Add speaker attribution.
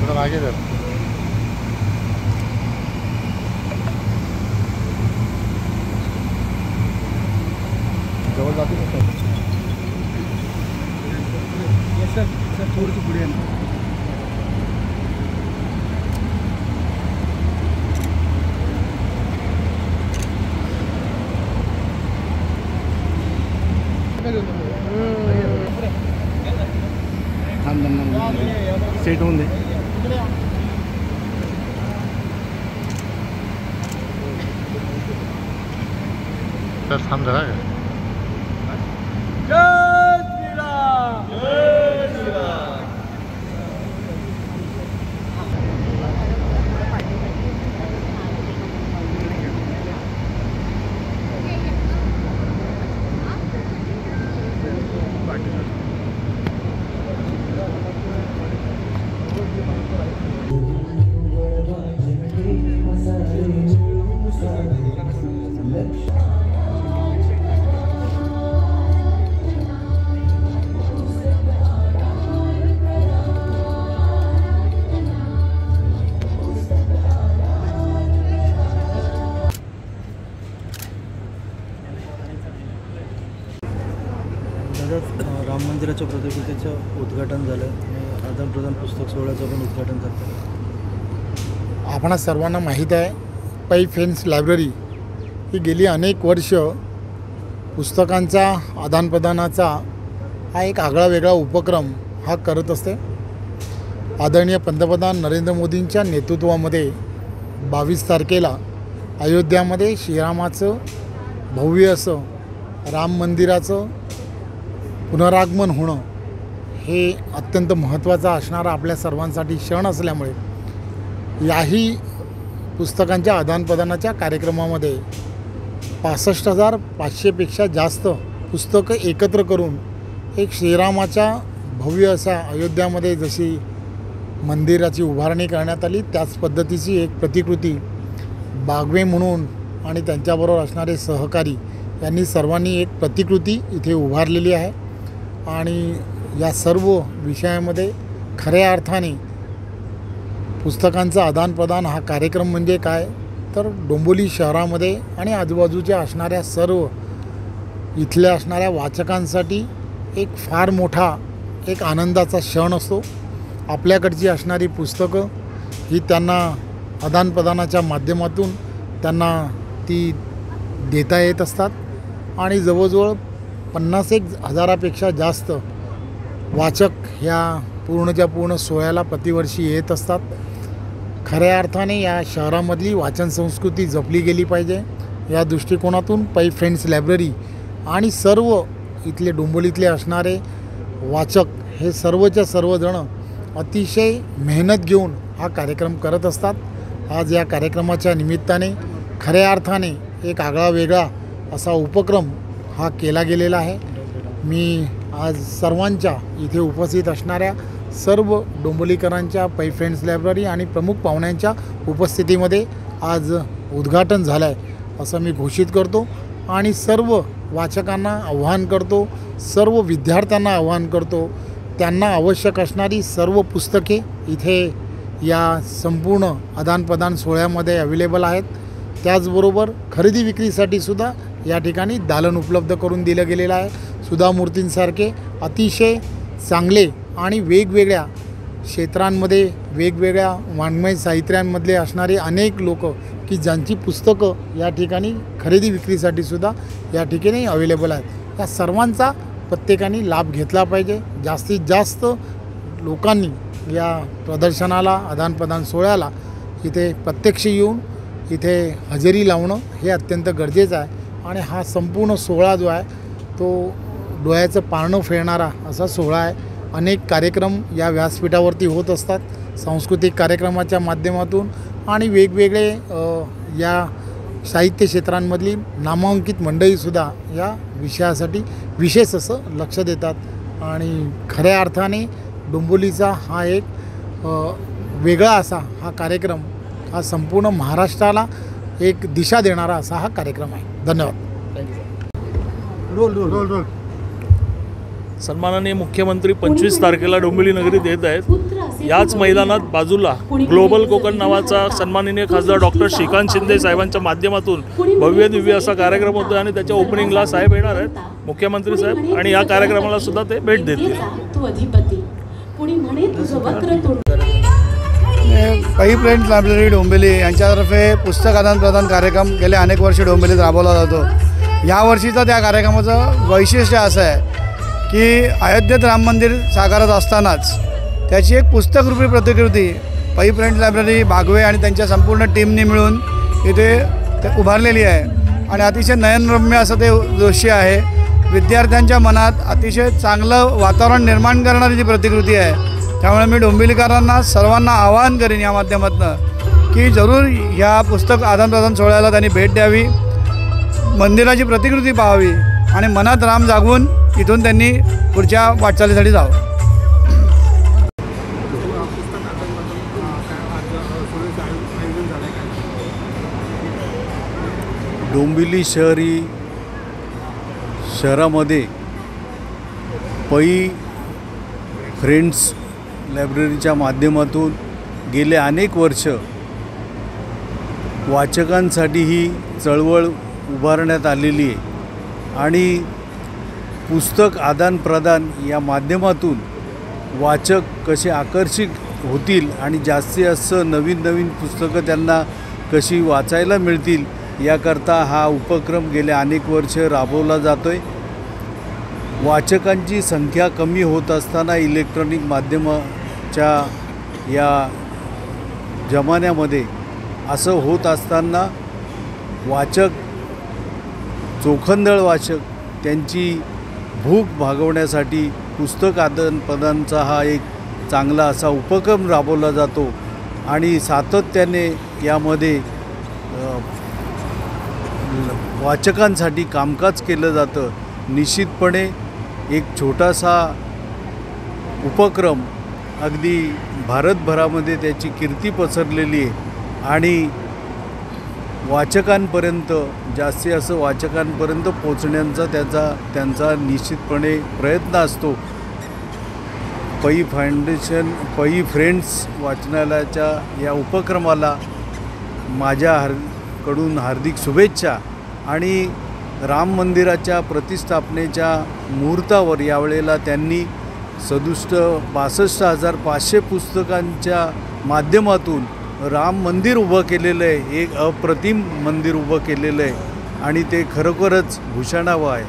Speaker 1: थोड़ा आगे कर जवळ जाते का
Speaker 2: सर थोडंसं पुढे आहे ना.
Speaker 1: स्टेट होऊन दे. तर थांब जरा
Speaker 2: राम मंदिराच्या प्रतिकृतीचं उद्घाटन झालं आणि आदानप्रदान पुस्तक सोहळ्याचं पण उद्घाटन झालं.
Speaker 3: आपणा सर्वांना माहीत आहे पै फ्रेंड्स लायब्ररी ही गेली अनेक वर्ष पुस्तकांचा आदानप्रदानाचा हा एक आगळा वेगळा उपक्रम हा करत असते. आदरणीय पंतप्रधान नरेंद्र मोदींच्या नेतृत्वामध्ये 22 तारखेला अयोध्यामध्ये श्रीरामाचं भव्य असं राम मंदिराचं पुनरागमन होणं हे अत्यंत महत्त्वाचा असणारा आपल्या सर्वांसाठी क्षण असल्यामुळे याही पुस्तकांच्या आदानप्रदानाच्या कार्यक्रमामध्ये 65,500पेक्षा जास्त पुस्तकं एकत्र करून एक श्रीरामाच्या भव्य असा अयोध्यामध्ये जशी मंदिराची उभारणी करण्यात आली त्याच पद्धतीची एक प्रतिकृती बागवे म्हणून आणि त्यांच्याबरोबर असणारे सहकारी यांनी सर्वांनी एक प्रतिकृती इथे उभारलेली आहे. आणि या सर्व विषयामध्ये खऱ्या अर्थाने पुस्तकांचं आदानप्रदान हा कार्यक्रम म्हणजे काय तर डोंबिवली शहरामध्ये आणि आजूबाजूच्या असणाऱ्या सर्व इथल्या असणाऱ्या वाचकांसाठी एक फार मोठा एक आनंदाचा क्षण असतो. आपल्याकडची असणारी पुस्तकं ही त्यांना आदानप्रदानाच्या माध्यमातून त्यांना ती देता येत असतात आणि जवळजवळ 50,000पेक्षा जास्त वाचक ह्या पूर्णच्या पूर्ण सोहळ्याला प्रतिवर्षी येत असतात. खऱ्या अर्थाने या शहरामधली वाचन संस्कृती जपली गेली पाहिजे या दृष्टिकोनातून पै फ्रेंड्स लायब्ररी आणि सर्व इथले डोंबिवलीतले असणारे वाचक हे सर्वच्या सर्वजण अतिशय मेहनत घेऊन हा कार्यक्रम करत असतात. आज या कार्यक्रमाच्या निमित्ताने खऱ्या अर्थाने एक आगळा वेगळा असा उपक्रम हा केला गेलेला आहे. मी आज सर्वांच्या इथे उपस्थित असणाऱ्या सर्व डोंबिवलीकरांच्या पै फ्रेंड्स लायब्ररी आणि प्रमुख पाहुण्यांच्या उपस्थितीमध्ये आज उद्घाटन झालं आहे असं मी घोषित करतो आणि सर्व वाचकांना आव्हान करतो, सर्व विद्यार्थ्यांना आव्हान करतो, त्यांना आवश्यक असणारी सर्व पुस्तके इथे या संपूर्ण आदानप्रदान सोहळ्यामध्ये अवेलेबल आहेत. त्याचबरोबर खरेदी विक्रीसाठी सुद्धा या ठिकाणी दालन उपलब्ध करून दिलं गेलेलं आहे. सुधा मूर्तींसारखे अतिशय चांगले आणि वेगवेगळ्या क्षेत्रांमध्ये वेगवेगळ्या वाङ्मय साहित्यांमधले असणारे अनेक लोक की ज्यांची पुस्तकं या ठिकाणी खरेदी विक्रीसाठी सुद्धा या ठिकाणी अवेलेबल आहेत. या सर्वांचा प्रत्येकाने लाभ घेतला पाहिजे. जास्तीत जास्त लोकांनी या प्रदर्शनाला आदानप्रदान सोहळ्याला इथे प्रत्यक्ष येऊन इथे हजेरी लावणं हे अत्यंत गरजेचं आहे. आणि हा संपूर्ण सोहळा जो आहे तो डोळ्याचं पारणं फेरणारा असा सोहळा आहे. अनेक कार्यक्रम या व्यासपीठावरती होत असतात सांस्कृतिक कार्यक्रमाच्या माध्यमातून आणि वेगवेगळे या साहित्य क्षेत्रांमधली नामांकित मंडळीसुद्धा या विषयासाठी विशेष असं लक्ष देतात. आणि खऱ्या अर्थाने डोंबिवलीचा हा एक वेगळा असा हा कार्यक्रम, हा संपूर्ण महाराष्ट्राला एक दिशा देणारा असा हा कार्यक्रम आहे. धन्यवाद.
Speaker 1: रोल रोल रोल रोल.
Speaker 4: सन्माननीय मुख्यमंत्री 25 तारखेला डोंबिवली नगरीत येत आहेत. याच मैदानात बाजूला ग्लोबल कोकण नावाचा सन्माननीय खासदार डॉक्टर श्रीकांत शिंदे साहेबांच्या माध्यमातून भव्य दिव्य असा कार्यक्रम होतो आणि त्याच्या ओपनिंगला साहेब येणार आहेत, मुख्यमंत्री साहेब, आणि या कार्यक्रमाला सुद्धा ते भेट देतील.
Speaker 2: पई फ्रेंड्स लायब्ररी डोंबिवली यांच्यातर्फे पुस्तक आदान प्रदान कार्यक्रम गेले अनेक वर्षे डोंबिवलीत राबवला जातो. यावर्षीचं त्या कार्यक्रमाचं वैशिष्ट्य असं आहे की अयोध्येत राम मंदिर साकारत असतानाच त्याची एक पुस्तकरूपी प्रतिकृती पई फ्रेंड्स लायब्ररी भागवे आणि त्यांच्या संपूर्ण टीमने मिळून इथे उभारलेली आहे आणि अतिशय नयनरम्य असं ते दृश्य आहे. विद्यार्थ्यांच्या मनात अतिशय चांगलं वातावरण निर्माण करणारी जी प्रतिकृती आहे. त्यामुळे मी डोंबिवलीकरांना सर्वांना आवाहन करीन या माध्यमातून की जरूर ह्या पुस्तक आदानप्रदान सोहळ्याला त्यांनी भेट द्यावी, मंदिराची प्रतिकृती पाहावी आणि मनात राम जागवून इथून त्यांनी पुढच्या वाटचालीसाठी जावं.
Speaker 5: डोंबिवली शहरामध्ये पई फ्रेंड्स लायब्ररीच्या माध्यमातून गेले अनेक वर्ष वाचकांसाठी ही चळवळ उभारण्यात आलेली आहे आणि पुस्तक आदानप्रदान या माध्यमातून वाचक कसे आकर्षित होतील आणि जास्तीत जास्त नवीन पुस्तकं त्यांना कशी वाचायला मिळतील याकरता हा उपक्रम गेले अनेक वर्ष राबवला जातो आहे. वाचकांची संख्या कमी होत असताना इलेक्ट्रॉनिक माध्यमाच्या या जमान्यामध्ये असं होत असताना वाचक, चोखंदळ वाचक त्यांची भूक भागवण्यासाठी पुस्तक आदानप्रदानचा हा एक चांगला असा उपक्रम राबवला जातो आणि सातत्याने यामध्ये वाचकांसाठी कामकाज केलं जातं. निश्चितपणे एक छोटासा उपक्रम अगदी भारतभरामध्ये त्याची कीर्ती पसरलेली आहे आणि वाचकांपर्यंत जास्तीत जास्त वाचकांपर्यंत पोचण्याचा त्यांचा निश्चितपणे प्रयत्न असतो. पई फ्रेंड्स वाचनालयाच्या या उपक्रमाला माझ्याकडून हार्दिक शुभेच्छा आणि राम मंदिराच्या प्रतिष्ठापनेच्या मुहूर्तावर यावेळेला त्यांनी 62,500 पुस्तकांच्या माध्यमातून राम मंदिर उभं केलेलं आहे. एक अप्रतिम मंदिर उभं केलेलं आहे आणि ते खरोखरच भूषणावं आहे.